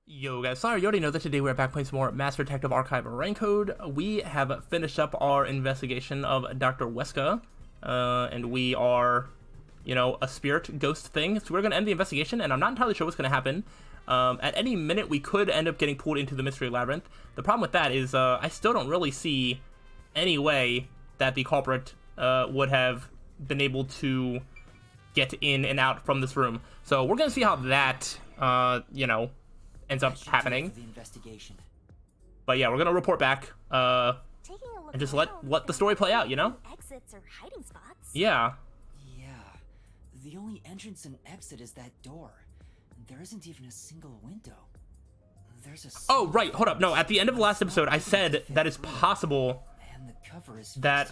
Yo guys, sorry, you already know that today we're back playing some more Master Detective Archive Rank Code. We have finished up our investigation of Dr. Weska, and we are, a spirit ghost thing. So we're going to end the investigation, and I'm not entirely sure what's going to happen. At any minute, we could end up getting pulled into the Mystery Labyrinth. The problem with that is I still don't really see any way that the culprit would have been able to get in and out from this room. So we're going to see how that, ends up happening. But yeah, we're gonna report back and just let the story play out, Exits or hiding spots. Yeah. Yeah, the only entrance and exit is that door. There isn't even a single window. There's a Oh right, hold up. No, at the end of the last episode, I said that it's possible and the cover is that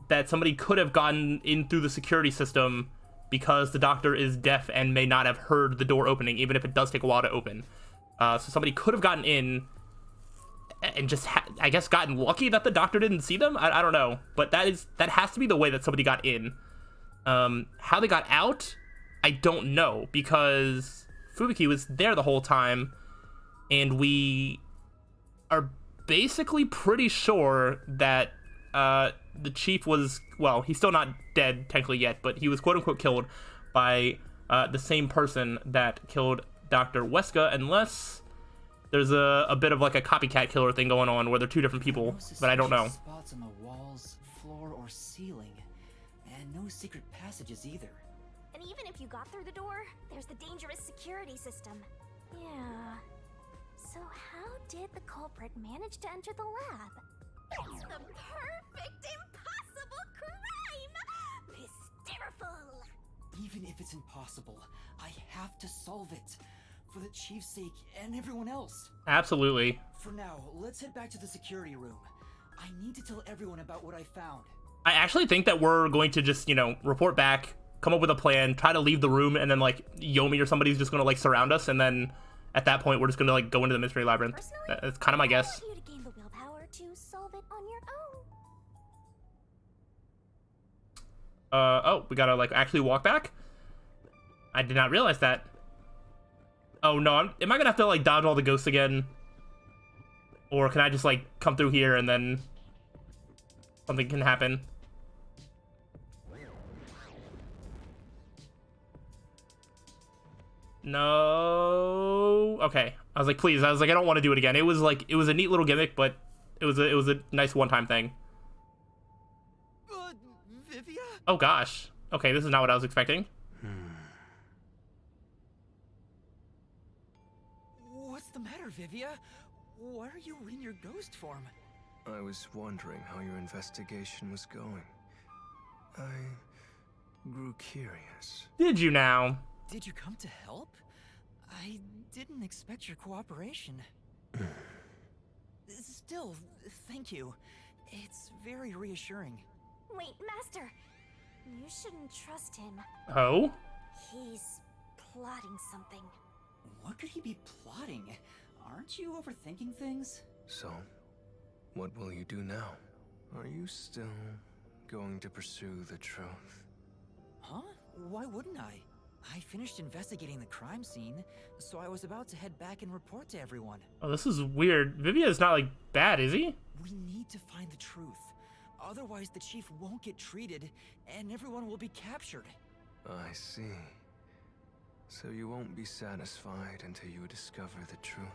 that somebody could have gotten in through the security system because the doctor is deaf and may not have heard the door opening, even if it does take a while to open. So somebody could have gotten in and just, I guess, gotten lucky that the doctor didn't see them. I don't know, but that has to be the way that somebody got in. How they got out, I don't know, because Fubuki was there the whole time, and we are basically pretty sure that the chief was, well, he's still not dead technically yet, but he was quote-unquote killed by the same person that killed Dr. Weska, unless there's a bit of like a copycat killer thing going on where they're two different people, but I don't know. Spots on the walls, floor, or ceiling, and no secret passages either. And even if you got through the door, there's the dangerous security system. Yeah. So how did the culprit manage to enter the lab? It's the perfect impossible crime! Hysterical! Even if it's impossible, I have to solve it. For the chief's sake and everyone else. Absolutely. For now, let's head back to the security room. I need to tell everyone about what I found. I actually think that we're going to just, report back, come up with a plan, try to leave the room, and then, like, Yomi or somebody's just gonna, like, surround us, and then at that point, we're just gonna, like, go into the Mystery Labyrinth. Personally, That's kind of my guess. I want you to gain the willpower to solve it on your own. Oh, we gotta, like, actually walk back? I did not realize that. Oh, no, am I gonna have to, like, dodge all the ghosts again? Or can I just, like, come through here and then something can happen? No. Okay. I was like, please. I was like, I don't want to do it again. It was a neat little gimmick, but it was a nice one-time thing. Vivia? Oh, gosh. Okay, this is not what I was expecting. What's the matter, Vivia? Why are you in your ghost form? I was wondering how your investigation was going. I grew curious. Did you now? Did you come to help? I didn't expect your cooperation. Still, thank you. It's very reassuring. Wait, Master. You shouldn't trust him. Oh? He's plotting something. What could he be plotting? Aren't you overthinking things? So, what will you do now? Are you still going to pursue the truth? Huh? Why wouldn't I? I finished investigating the crime scene, so I was about to head back and report to everyone. Oh, this is weird. Vivia is not, like, bad, is he? We need to find the truth. Otherwise, the chief won't get treated, and everyone will be captured. I see. So you won't be satisfied until you discover the truth.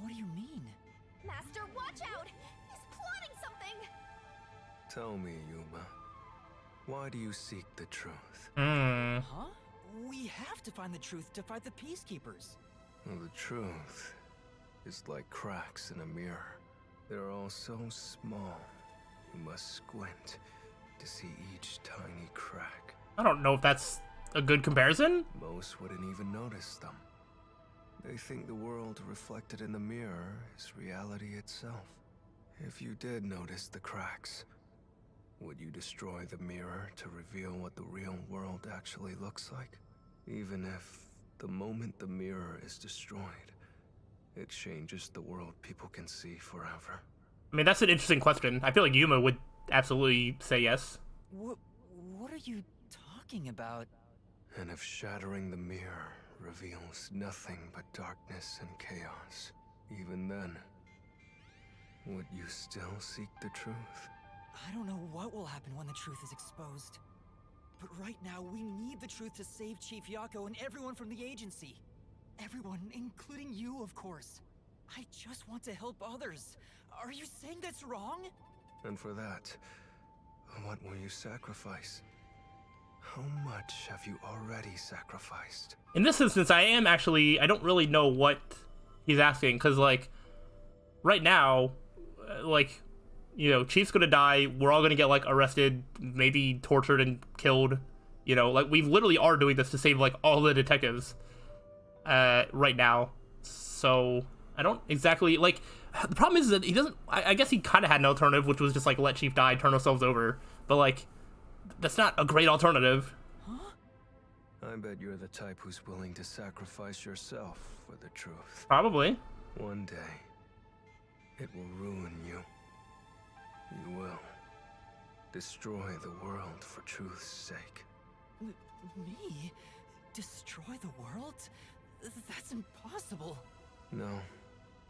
What do you mean? Master, watch out! He's plotting something! Tell me, Yuma. Why do you seek the truth? Huh? We have to find the truth to fight the peacekeepers. Well, the truth is like cracks in a mirror. They're all so small, you must squint to see each tiny crack. I don't know if that's a good comparison. Most wouldn't even notice them. They think the world reflected in the mirror is reality itself. If you did notice the cracks, would you destroy the mirror to reveal what the real world actually looks like? Even if, the moment the mirror is destroyed, it changes the world people can see forever. I mean, that's an interesting question. I feel like Yuma would absolutely say yes. What are you talking about? And if shattering the mirror reveals nothing but darkness and chaos. Even then, would you still seek the truth? I don't know what will happen when the truth is exposed. But right now, we need the truth to save Chief Yako and everyone from the agency. Everyone, including you, of course. I just want to help others. Are you saying that's wrong? And for that, what will you sacrifice? How much have you already sacrificed? In this instance, I don't really know what he's asking, because, like, right now, like, you know, Chief's gonna die, we're all gonna get, like, arrested, maybe tortured and killed, you know, like, we literally are doing this to save, like, all the detectives, right now, so, I don't exactly, like, the problem is that he doesn't, I guess he kind of had an alternative, which was just, like, let Chief die, turn ourselves over, but, like, that's not a great alternative. I bet you're the type who's willing to sacrifice yourself for the truth. Probably. One day, it will ruin you. You will destroy the world for truth's sake. Me? Destroy the world? That's impossible. No,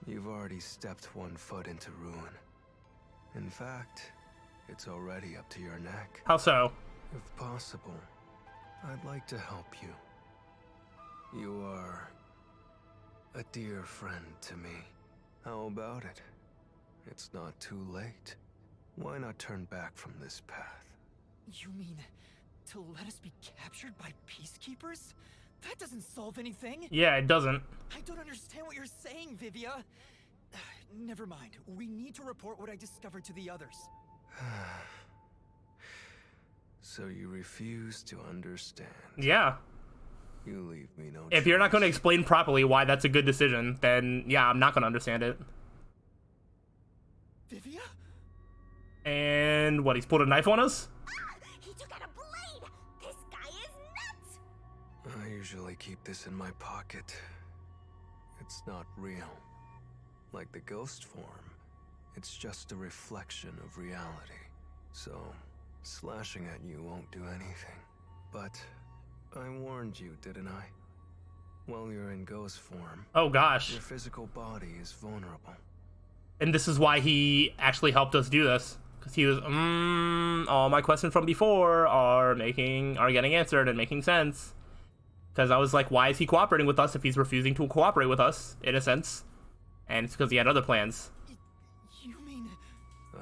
you've already stepped one foot into ruin. In fact, it's already up to your neck. How so? If possible, I'd like to help you. You are a dear friend to me. How about it? It's not too late. Why not turn back from this path? You mean to let us be captured by peacekeepers? That doesn't solve anything. Yeah, it doesn't. I don't understand what you're saying, Vivia. Never mind. We need to report what I discovered to the others. So you refuse to understand? Yeah. You leave me no If you're not going to choice. explain properly why that's a good decision, then yeah, I'm not going to understand it. Vivia? And what, he's pulled a knife on us? He took out a blade! This guy is nuts! I usually keep this in my pocket. It's not real. Like the ghost form, it's just a reflection of reality. So, slashing at you won't do anything. But I warned you, didn't I? While you're in ghost form, Oh gosh. your physical body is vulnerable. And this is why he actually helped us do this. Because he was, all my questions from before are getting answered and making sense. Because I was like, why is he cooperating with us if he's refusing to cooperate with us, in a sense? And it's because he had other plans. You mean...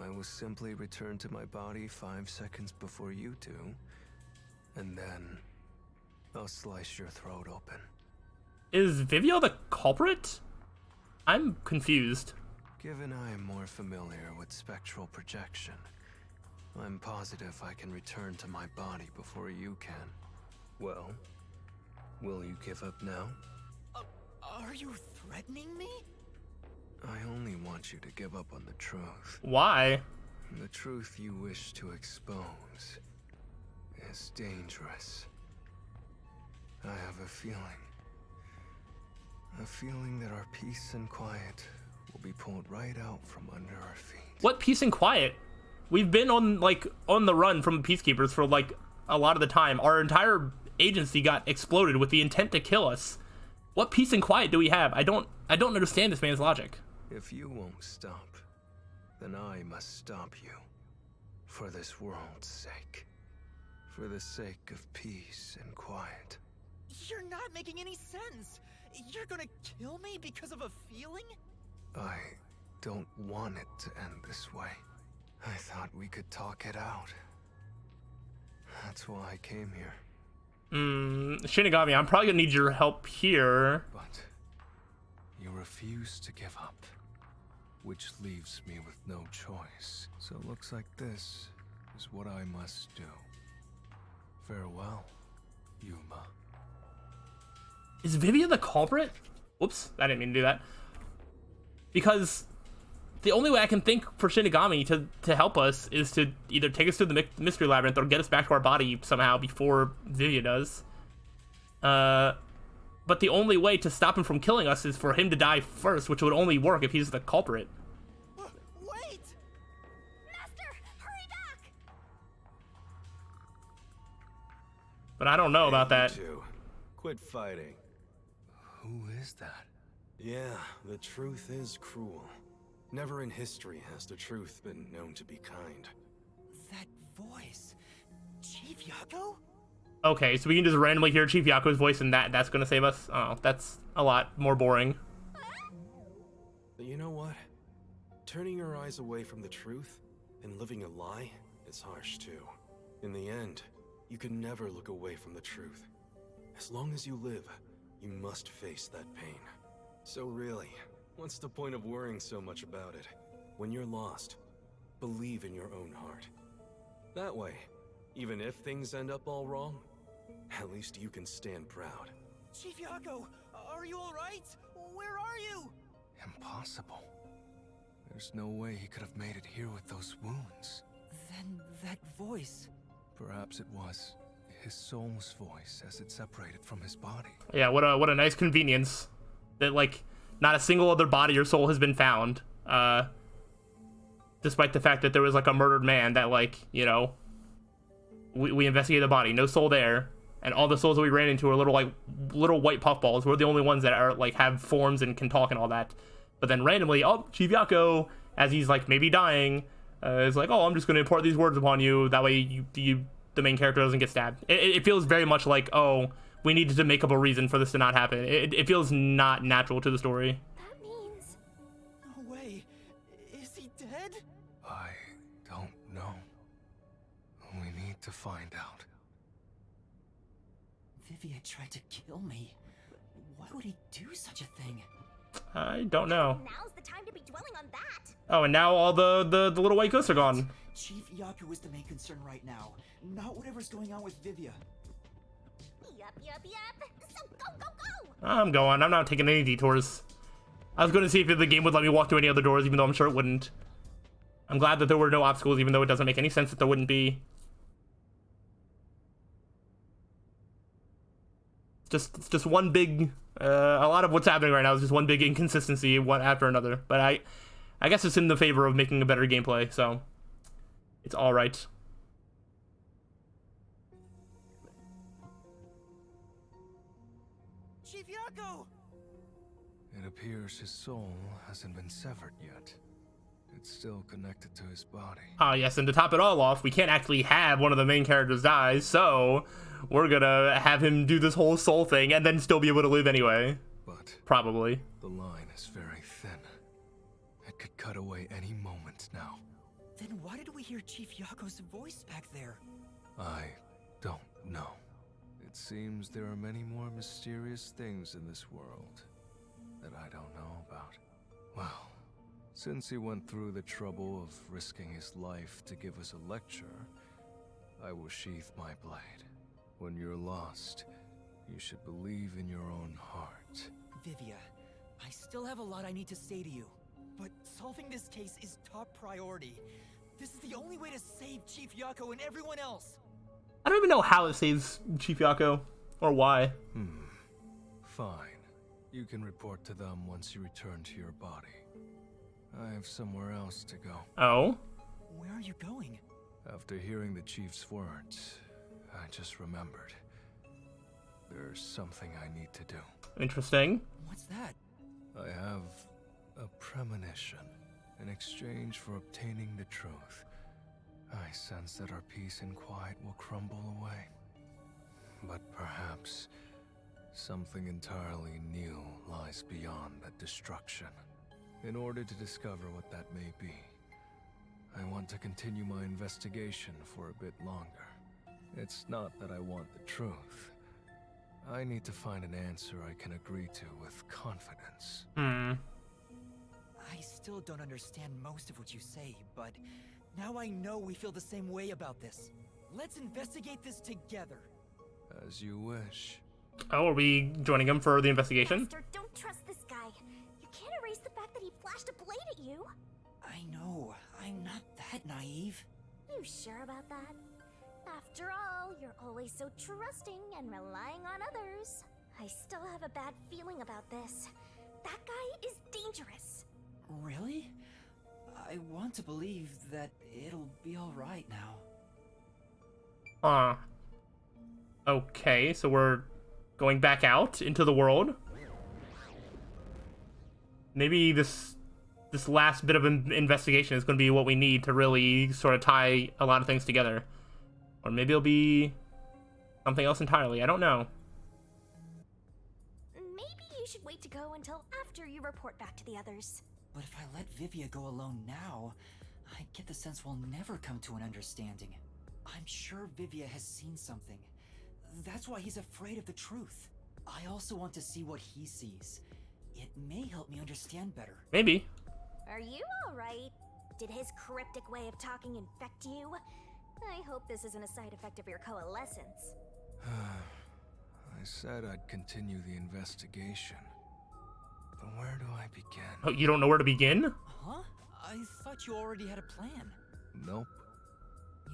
I will simply return to my body 5 seconds before you do, and then I'll slice your throat open. Is Vivia the culprit? I'm confused. Given I am more familiar with spectral projection, I'm positive I can return to my body before you can. Well, will you give up now? Are you threatening me? I only want you to give up on the truth. Why? The truth you wish to expose is dangerous. I have a feeling that our peace and quiet will be pulled right out from under our feet. What peace and quiet? We've been on the run from peacekeepers for like a lot of the time. Our entire agency got exploded with the intent to kill us. What peace and quiet do we have? I don't understand this man's logic. If you won't stop, then I must stop you. For this world's sake. For the sake of peace and quiet. You're not making any sense. You're gonna kill me because of a feeling? I don't want it to end this way. I thought we could talk it out. That's why I came here. Shinigami, I'm probably gonna need your help here. But you refuse to give up, which leaves me with no choice. So it looks like this is what I must do. Farewell, Yuma. Is Vivia the culprit? Whoops, I didn't mean to do that. Because the only way I can think for Shinigami to help us is to either take us to the mystery labyrinth or get us back to our body somehow before Vivia does. But the only way to stop him from killing us is for him to die first, which would only work if he's the culprit. Wait! Master, hurry back! But I don't know about that. You two, quit fighting. Who is that? Yeah, the truth is cruel. Never in history has the truth been known to be kind. That voice. Chief Yako? Okay, so we can just randomly hear Chief Yako's voice and that's gonna save us? Oh, that's a lot more boring. But you know what? Turning your eyes away from the truth and living a lie is harsh too. In the end, you can never look away from the truth. As long as you live, you must face that pain. So really, what's the point of worrying so much about it? When you're lost, believe in your own heart. That way, even if things end up all wrong, at least you can stand proud. Chief Yako, are you alright? Where are you? Impossible. There's no way he could have made it here with those wounds. Then that voice. Perhaps it was his soul's voice as it separated from his body. Yeah, what a nice convenience. That, like, not a single other body or soul has been found. Despite the fact that there was, like, a murdered man that, like, you know, we investigated the body, no soul there. And all the souls that we ran into are little white puffballs. We're the only ones that are, like, have forms and can talk and all that. But then randomly, oh, Chief Yako, as he's, like, maybe dying, is like, oh, I'm just going to impart these words upon you. That way the main character doesn't get stabbed. It feels very much like, oh, we needed to make up a reason for this to not happen. It feels not natural to the story. That means... No way. Is he dead? I don't know. We need to find out. Vivia tried to kill me. Why would he do such a thing? I don't know. Now's the time to be dwelling on that. Oh, and now all the little white ghosts are gone. Chief Yaku is the main concern right now, not whatever's going on with Vivia. Yup. So go. I'm going. I'm not taking any detours. I was going to see if the game would let me walk through any other doors, even though I'm sure it wouldn't. I'm glad that there were no obstacles, even though it doesn't make any sense that there wouldn't be. It's just one big... a lot of what's happening right now is just one big inconsistency, one after another. But I guess it's in the favor of making a better gameplay, so... it's alright. Chief Yako! It appears his soul hasn't been severed yet. It's still connected to his body. Ah, yes, and to top it all off, we can't actually have one of the main characters die, so we're gonna have him do this whole soul thing and then still be able to live anyway. But Probably. the line is very thin. It could cut away any moment now. Then why did we hear Chief Yako's voice back there? I don't know. It seems there are many more mysterious things in this world that I don't know about. Well, since he went through the trouble of risking his life to give us a lecture, I will sheath my blade. When you're lost, you should believe in your own heart. Vivia, I still have a lot I need to say to you, but solving this case is top priority. This is the only way to save Chief Yako and everyone else. I don't even know how it saves Chief Yako, or why. Fine. You can report to them once you return to your body. I have somewhere else to go. Oh? Where are you going? After hearing the chief's words, I just remembered. There's something I need to do. Interesting. What's that? I have a premonition. In exchange for obtaining the truth, I sense that our peace and quiet will crumble away. But perhaps something entirely new lies beyond that destruction. In order to discover what that may be, I want to continue my investigation for a bit longer. It's not that I want the truth. I need to find an answer I can agree to with confidence. I still don't understand most of what you say, but now I know we feel the same way about this. Let's investigate this together. As you wish. Oh, are we joining him for the investigation? Master, don't trust this guy. You can't erase the fact that he flashed a blade at you. I know, I'm not that naive. You sure about that? After all, you're always so trusting and relying on others. I still have a bad feeling about this. That guy is dangerous. Really? I want to believe that it'll be alright now. Okay, so we're going back out into the world. Maybe this last bit of investigation is going to be what we need to really sort of tie a lot of things together. Or maybe it'll be something else entirely. I don't know. Maybe you should wait to go until after you report back to the others. But if I let Vivia go alone now, I get the sense we'll never come to an understanding. I'm sure Vivia has seen something. That's why he's afraid of the truth. I also want to see what he sees. It may help me understand better. Maybe. Are you alright? Did his cryptic way of talking infect you? I hope this isn't a side effect of your coalescence. I said I'd continue the investigation. But where do I begin? Oh, you don't know where to begin? Huh? I thought you already had a plan. Nope.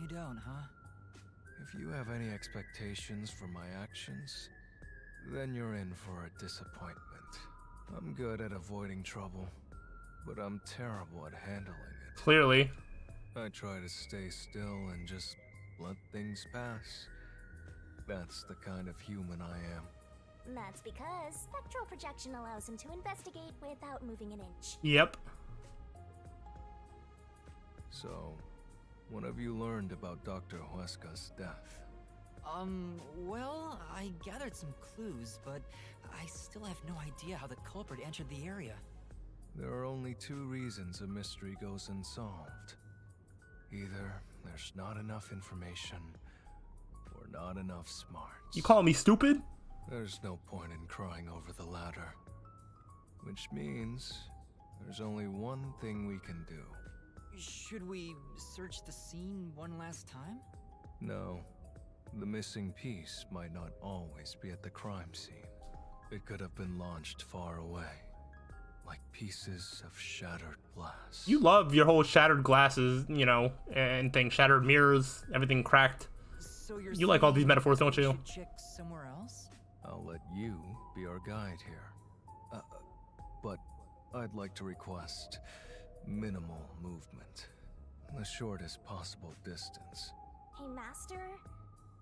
You don't, huh? If you have any expectations for my actions, then you're in for a disappointment. I'm good at avoiding trouble, but I'm terrible at handling it. Clearly. I try to stay still and just let things pass. That's the kind of human I am. That's because spectral projection allows him to investigate without moving an inch. Yep. So, what have you learned about Dr. Huesca's death? Well, I gathered some clues, but I still have no idea how the culprit entered the area. There are only two reasons a mystery goes unsolved. Either there's not enough information, or not enough smarts. You call me stupid? There's no point in crying over the latter. Which means there's only one thing we can do. Should we search the scene one last time? No. The missing piece might not always be at the crime scene. It could have been launched far away, like pieces of shattered glass. You love your whole shattered glasses, you know, and things, shattered mirrors, everything cracked. So You like all these metaphors, don't you? We should check somewhere else? I'll let you be our guide here. But I'd like to request minimal movement. The shortest possible distance. Hey, Master?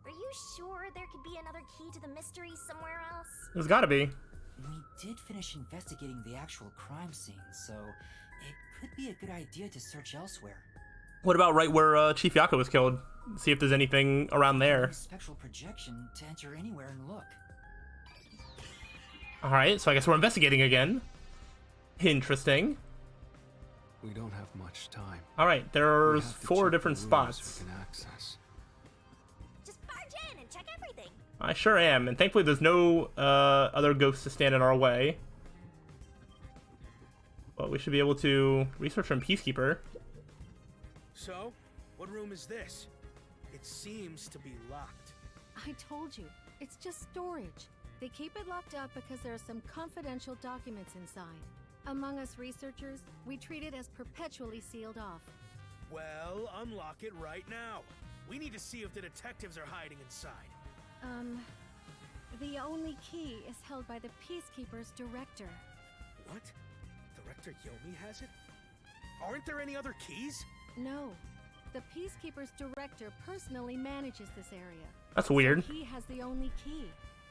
Are you sure there could be another key to the mystery somewhere else? There's gotta be. We did finish investigating the actual crime scene, so it could be a good idea to search elsewhere. What about right where Chief Yako was killed? See if there's anything around there. Use spectral projection to enter anywhere and look. Alright, so I guess we're investigating again. Interesting. We don't have much time. Alright, We there's have to 4 check the different rooms spots. we can access. Just barge in and check everything. I sure am, and thankfully there's no other ghosts to stand in our way. But we should be able to research from Peacekeeper. So, what room is this? It seems to be locked. I told you, it's just storage. They keep it locked up because there are some confidential documents inside. Among us researchers, we treat it as perpetually sealed off. Well, unlock it right now. We need to see if the detectives are hiding inside. The only key is held by the Peacekeeper's director. What? Director Yomi has it? Aren't there any other keys? No, the Peacekeeper's director personally manages this area. That's weird. He has the only key.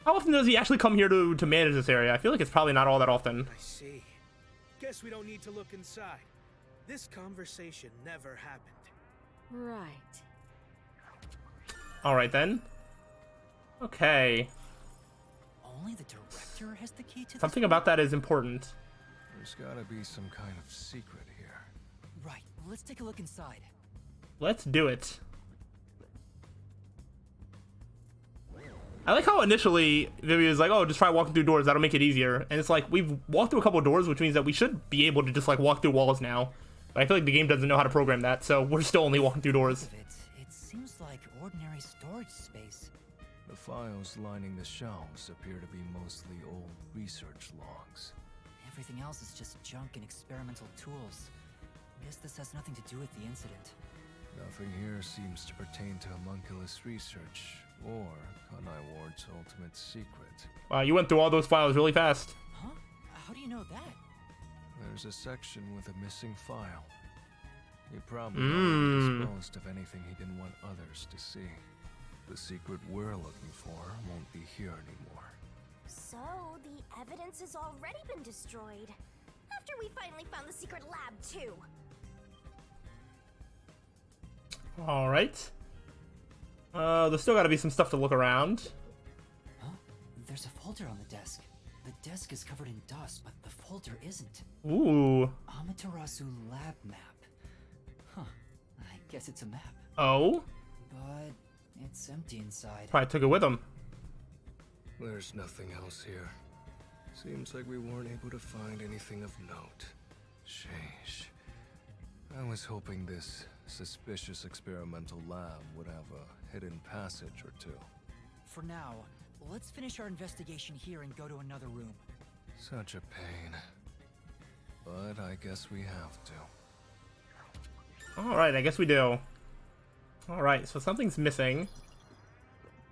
How often does he actually come here to manage this area? I feel like it's probably not all that often. I see. Guess we don't need to look inside. This conversation never happened. Right. Alright then. Okay. Only the director has the key to Something this about that is important. There's gotta be some kind of secret here. Right, let's take a look inside. Let's do it. I like how initially Vivia was like, oh, just try walking through doors, that'll make it easier. And it's like, we've walked through a couple of doors, which means that we should be able to just like walk through walls now. But I feel like the game doesn't know how to program that, so we're still only walking through doors. It seems like ordinary storage space. The files lining the shelves appear to be mostly old research logs. Everything else is just junk and experimental tools. Guess this has nothing to do with the incident. Nothing here seems to pertain to homunculus research or Kunai Ward's ultimate secret. Wow, you went through all those files really fast. Huh? How do you know that? There's a section with a missing file. He probably already disposed of anything he didn't want others to see. The secret we're looking for won't be here anymore. So, the evidence has already been destroyed. After wonder we finally found the secret lab, too. All right. There's still got to be some stuff to look around. Huh? There's a folder on the desk. The desk is covered in dust, but the folder isn't. Ooh. Amaterasu lab map. Huh. I guess it's a map. Oh. But it's empty inside. Probably took it with him. There's nothing else here. Seems like we weren't able to find anything of note. Sheesh. I was hoping this suspicious experimental lab would have a hidden passage or two. For now, let's finish our investigation here and go to another room. Such a pain. But I guess we have to. All right, I guess we do. All right, so something's missing.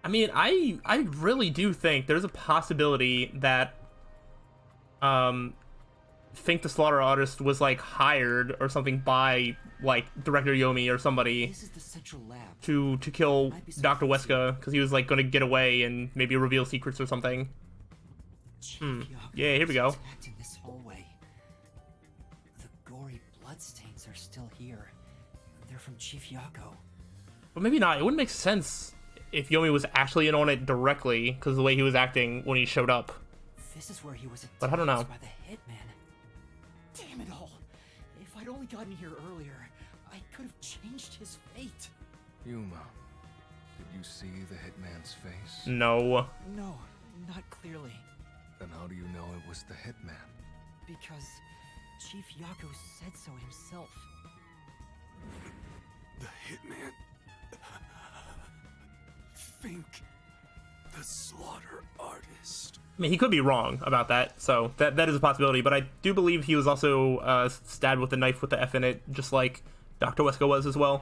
I mean, I really do think there's a possibility that Fink the Slaughter Artist was like hired or something by like Director Yomi or somebody This is the central lab. to kill Dr. Weska because he was like gonna get away and maybe reveal secrets or something. Chief Yeah, here we go. was attacked in this hallway. The gory bloodstains are still here. They're from Chief Yako. But maybe not. It wouldn't make sense if Yomi was actually in on it directly because of the way he was acting when he showed up. This is where he was attacked But I don't know. by the hitman. Damn it all! If I'd only gotten here earlier, I could have changed his fate. Yuma, did you see the hitman's face? No. No, not clearly. Then how do you know it was the hitman? Because Chief Yako said so himself. The hitman. Fink. The slaughter artist. I mean, he could be wrong about that, so that is a possibility. But I do believe he was also stabbed with a knife with the F in it, just like Dr. Weska was as well.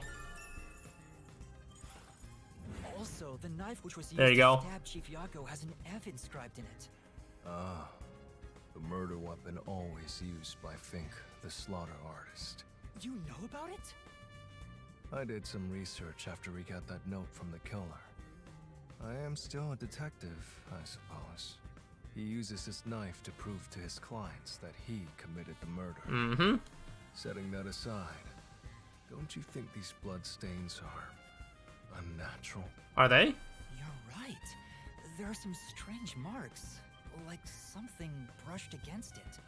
Also, the knife which was used There you to go. stab Chief Yako has an F inscribed in it. Ah, the murder weapon always used by Fink, the slaughter artist. You know about it? I did some research after we got that note from the killer. I am still a detective, I suppose. He uses his knife to prove to his clients that he committed the murder. Mm-hmm. Setting that aside, don't you think these bloodstains are unnatural? Are they? You're right. There are some strange marks, like something brushed against it.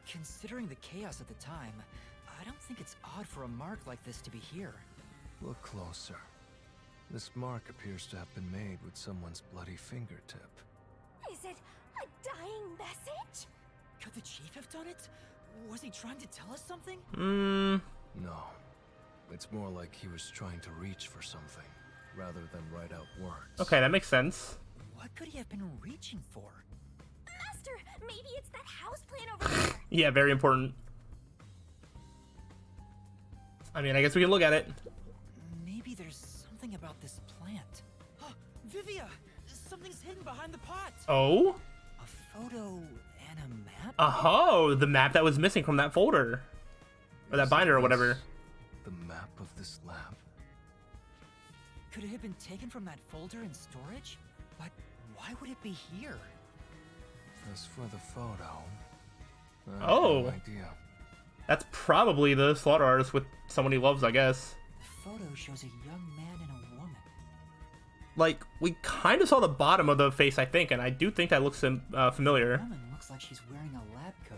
Considering the chaos at the time, I don't think it's odd for a mark like this to be here. Look closer. This mark appears to have been made with someone's bloody fingertip. Is it a dying message? Could the chief have done it? Was he trying to tell us something? No. It's more like he was trying to reach for something, rather than write out words. Okay, that makes sense. What could he have been reaching for? Master, maybe it's that house plan over there. Yeah, very important. I mean, I guess we can look at it. Maybe there's something about this plant. Vivia! Something's hidden behind the pot! Oh? A photo and a map? Oh, the map that was missing from that folder. Or that binder or whatever. The map of this lab? Could it have been taken from that folder in storage? But why would it be here? As for the photo, I have Oh. no idea. That's probably the slaughter artist with someone he loves, I guess. The photo shows a young man and a woman. Like, we kind of saw the bottom of the face, I think, and I do think that looks The familiar. woman looks like she's wearing a lab coat.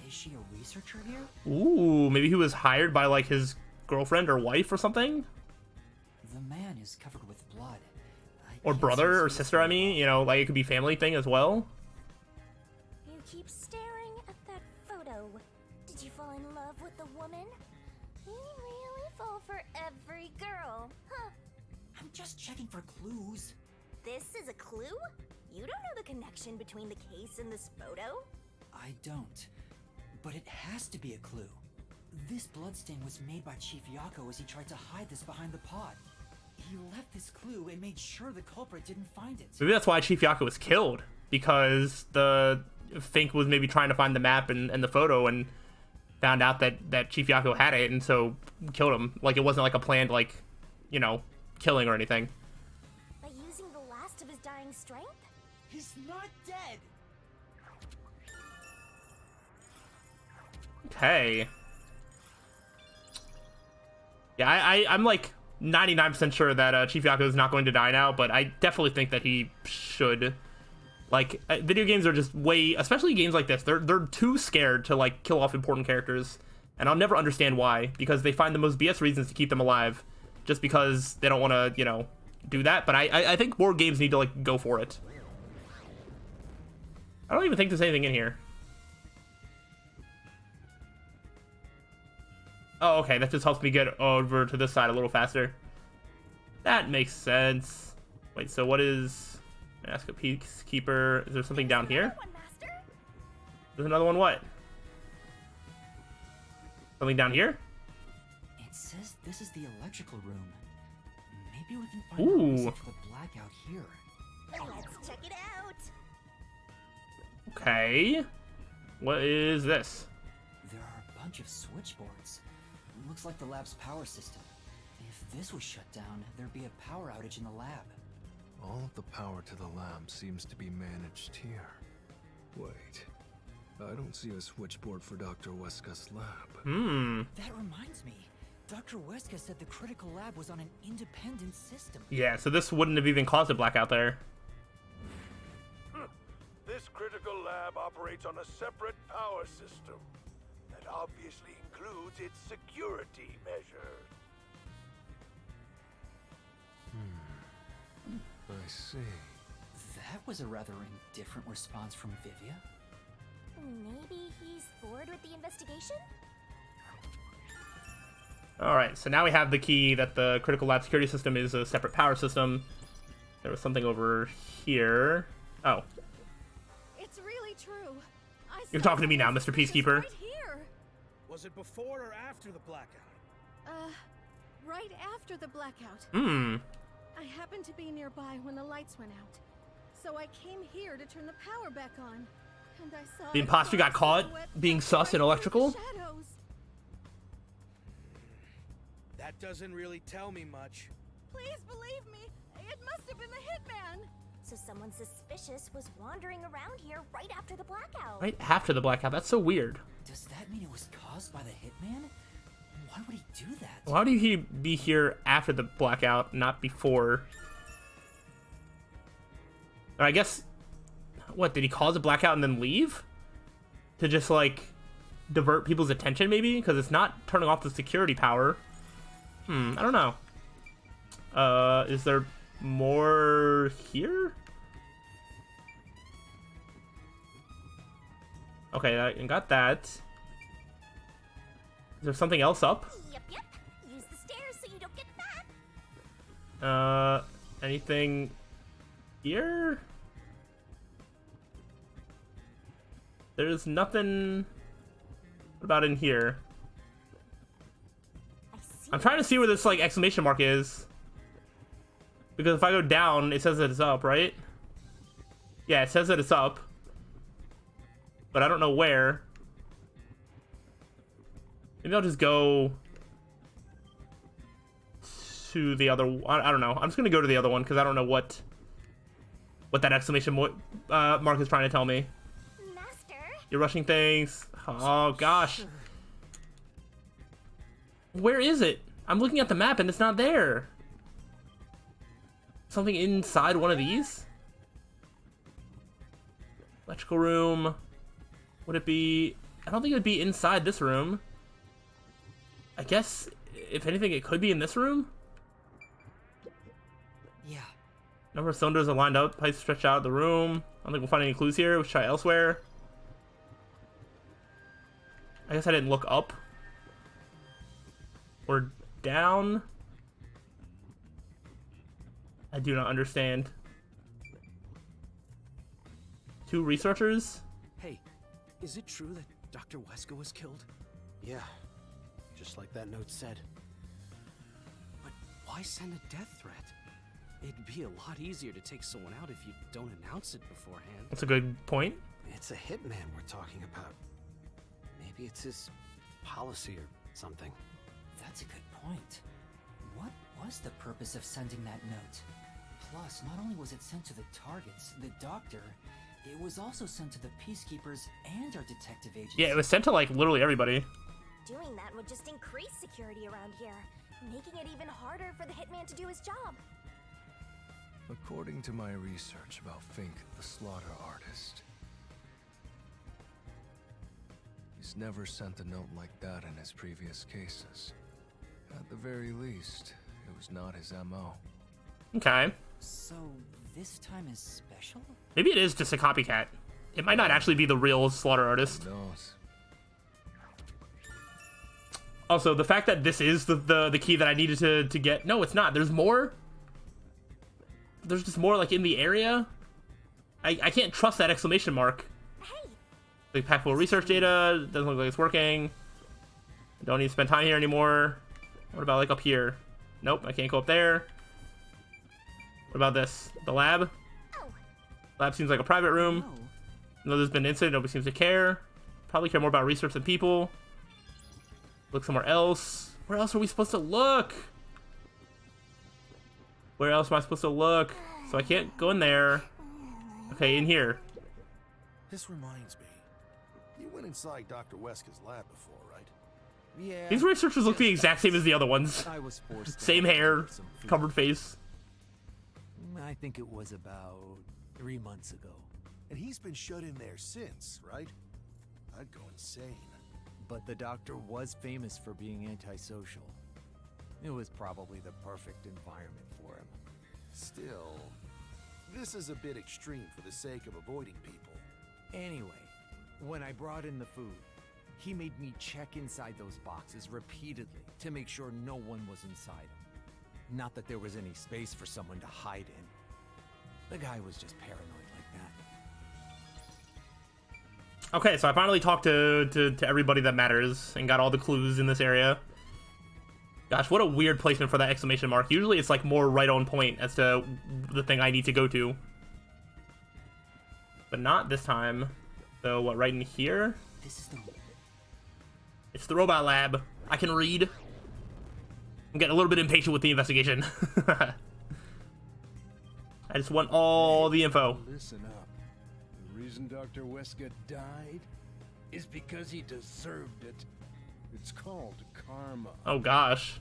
Is she a researcher here? Ooh, maybe he was hired by, like, his girlfriend or wife or something? The man is covered with blood. I Or can't see brother his or face sister, I very mean. well. You know, like, it could be family thing as well. You keep staring at that photo. Did you fall in love with the woman? You really fall for every girl, huh? I'm just checking for clues. This is a clue? You don't know the connection between the case and this photo? I don't. But it has to be a clue. This bloodstain was made by Chief Yako as he tried to hide this behind the pot. He left this clue and made sure the culprit didn't find it. Maybe that's why Chief Yako was killed. Because the Fink was maybe trying to find the map and the photo and found out that Chief Yako had it and so killed him. Like, it wasn't like a planned, like, you know, killing or anything. By using the last of his dying strength? He's not dead! Okay. Yeah, I'm like 99% sure that Chief Yako is not going to die now, but I definitely think that he should. Like, video games are just way, especially games like this, they're too scared to like kill off important characters, and I'll never understand why, because they find the most BS reasons to keep them alive, just because they don't want to, you know, do that. But I think more games need to like go for it. I don't even think there's anything in here. Oh, okay, that just helps me get over to this side a little faster. That makes sense. Wait, so what is... Ask a peacekeeper. Is there something down here? There's another one, what? Something down here? It says this is the electrical room. Maybe we can find a reason for the blackout here. Let's check it out. Okay. What is this? There are a bunch of switchboards. Looks like the lab's power system. If this was shut down, there'd be a power outage in the lab. All of the power to the lab seems to be managed here. Wait. I don't see a switchboard for Dr. Weska's lab. That reminds me. Dr. Weska said the critical lab was on an independent system. Yeah, so this wouldn't have even caused a blackout there. This critical lab operates on a separate power system that obviously includes its security measures. I see. That was a rather indifferent response from Vivia. Maybe he's bored with the investigation? Alright, so now we have the key that the critical lab security system is a separate power system. There was something over here. Oh. It's really true. You're talking to me now, Mr. Peacekeeper. Right here. Was it before or after the blackout? Right after the blackout. I happened to be nearby when the lights went out. So I came here to turn the power back on. And I saw The imposter got caught being sus and electrical? Shadows. That doesn't really tell me much. Please believe me. It must have been the hitman. So someone suspicious was wandering around here right after the blackout. Right after the blackout, that's so weird. Does that mean it was caused by the hitman? Why would he do that? Why would he be here after the blackout, not before? Or I guess, what, did he cause a blackout and then leave? To just, like, divert people's attention, maybe? Because it's not turning off the security power. I don't know. Is there more here? Okay, I got that. Is there something else up? Yep. Use the stairs so you don't get fat. Anything here? There's nothing. What about in here? I'm trying to see where this like exclamation mark is. Because if I go down, it says that it's up, right? Yeah, it says that it's up. But I don't know where. Maybe I'll just go to the other. I don't know. I'm just gonna go to the other one because I don't know what that exclamation mark is trying to tell me. Master. You're rushing things. Oh gosh. Where is it? I'm looking at the map and it's not there. Something inside one of these? Electrical room. Would it be? I don't think it would be inside this room. I guess, if anything, it could be in this room? Yeah. Number of cylinders are lined up, pipes stretch out of the room. I don't think we'll find any clues here. Let's try elsewhere. I guess I didn't look up. Or down. I do not understand. 2 researchers? Hey, is it true that Dr. Weska was killed? Yeah, just like that note said. But why send a death threat? It'd be a lot easier to take someone out if you don't announce it beforehand. That's a good point. It's a hitman we're talking about. Maybe it's his policy or something. That's a good point. What was the purpose of sending that note? Plus, not only was it sent to the targets, the doctor, it was also sent to the Peacekeepers and our detective agency. Yeah, it was sent to like literally everybody. Doing that would just increase security around here, making it even harder for the hitman to do his job. According to my research about Fink, the slaughter artist, he's never sent a note like that in his previous cases. At the very least, it was not his MO. Okay. So this time is special? Maybe it is just a copycat. It might not actually be the real slaughter artist. Who knows? Also, the fact that this is the key that I needed to get... No, it's not. There's more. There's just more, like, in the area. I can't trust that exclamation mark. Hey, Like, pack full of research data. Doesn't look like it's working. Don't need to spend time here anymore. What about, like, up here? Nope, I can't go up there. What about this? The lab? oh, Lab seems like a private room. No. No, there's been an incident. Nobody seems to care. Probably care more about research than people. Look somewhere else. Where else are we supposed to look? Where else am I supposed to look? So I can't go in there. Okay, in here. This reminds me. You went inside Dr. Wesker's lab before, right? Yeah. These researchers look the exact same as the other ones. I was forced to Same help hair, with some food. covered face. I think it was about 3 months ago. And he's been shut in there since, right? I'd go insane. But the doctor was famous for being antisocial. It was probably the perfect environment for him. Still, this is a bit extreme for the sake of avoiding people. Anyway, when I brought in the food, he made me check inside those boxes repeatedly to make sure no one was inside them. Not that there was any space for someone to hide in. The guy was just paranoid like that. Okay, so I finally talked to everybody that matters and got all the clues in this area. Gosh, what a weird placement for that exclamation mark. Usually it's like more right on point as to the thing I need to go to. But not this time. So what, right in here? This is the... It's the robot lab. I can read. I'm getting a little bit impatient with the investigation. I just want all the info. Listen up. The reason Dr. Wesker died is because he deserved it. It's called karma. Oh gosh.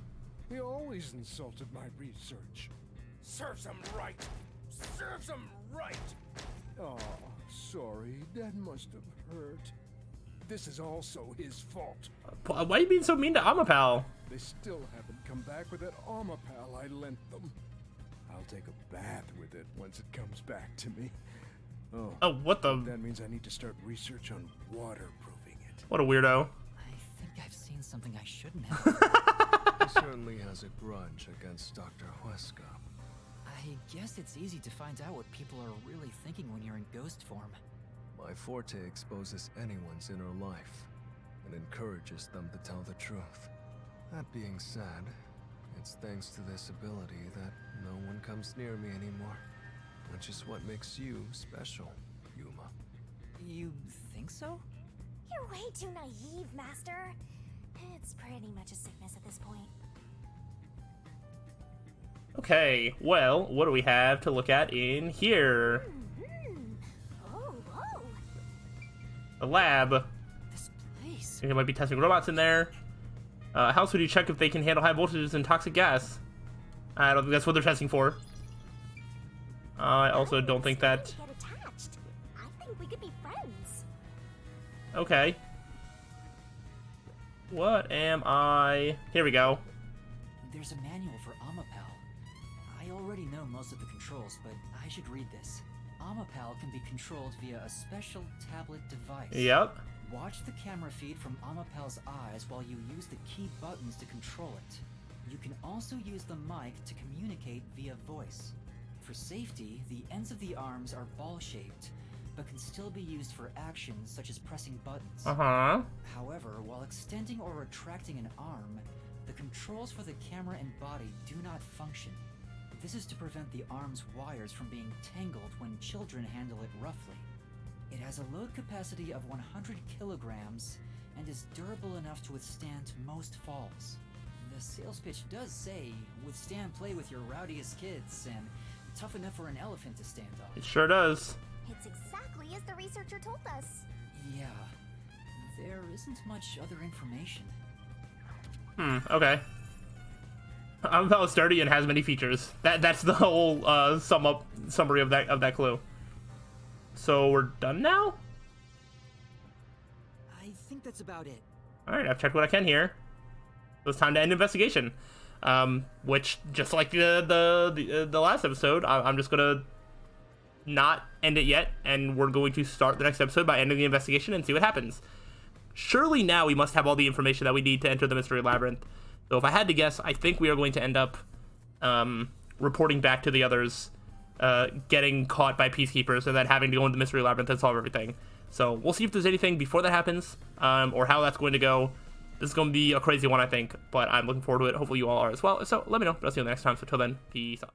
He always insulted my research. Serves him right! Serves him right! Oh, sorry. That must have hurt. This is also his fault. Why are you being so mean to Amapal? They still haven't come back with that armor pal I lent them. I'll take a bath with it once it comes back to me. Oh, what the? That means I need to start research on waterproofing it. What a weirdo. I think I've seen something I shouldn't have. He certainly has a grudge against Dr. Wesker. I guess it's easy to find out what people are really thinking when you're in ghost form. My forte exposes anyone's inner life and encourages them to tell the truth. That being said, it's thanks to this ability that no one comes near me anymore, which is what makes you special, Yuma. You think so? you're way too naive, Master. It's pretty much a sickness at this point. Okay, well, what do we have to look at in here? Oh, whoa. The lab. This place. They might be testing robots in there. How else would you check if they can handle high voltages and toxic gas? I don't think that's what they're testing for. I also don't think that... Get attached. I think we could be friends. Okay. What am I... Here we go. There's a manual for Amapal. I already know most of the controls, but I should read this. Amapal can be controlled via a special tablet device. Yep. Watch the camera feed from Amapal's eyes while you use the key buttons to control it. You can also use the mic to communicate via voice. For safety, the ends of the arms are ball-shaped, but can still be used for actions such as pressing buttons. Uh-huh. However, while extending or retracting an arm, the controls for the camera and body do not function. This is to prevent the arm's wires from being tangled when children handle it roughly. It has a load capacity of 100 kilograms and is durable enough to withstand most falls. The sales pitch does say, withstand play with your rowdiest kids and tough enough for an elephant to stand on. It sure does. It's exactly as the researcher told us. Yeah, there isn't much other information. Okay. I'm about sturdy and has many features. That's the whole summary of that clue. So we're done now? I think that's about it. Alright, I've checked what I can here. So it's time to end investigation. Which, just like the last episode, I'm just gonna not end it yet, and we're going to start the next episode by ending the investigation and see what happens. Surely now we must have all the information that we need to enter the Mystery Labyrinth. So if I had to guess, I think we are going to end up reporting back to the others, getting caught by Peacekeepers, and then having to go into the Mystery Labyrinth and solve everything. So we'll see if there's anything before that happens, or how that's going to go. This is going to be a crazy one, I think, but I'm looking forward to it. Hopefully you all are as well. So let me know. But I'll see you next time. So till then, peace out.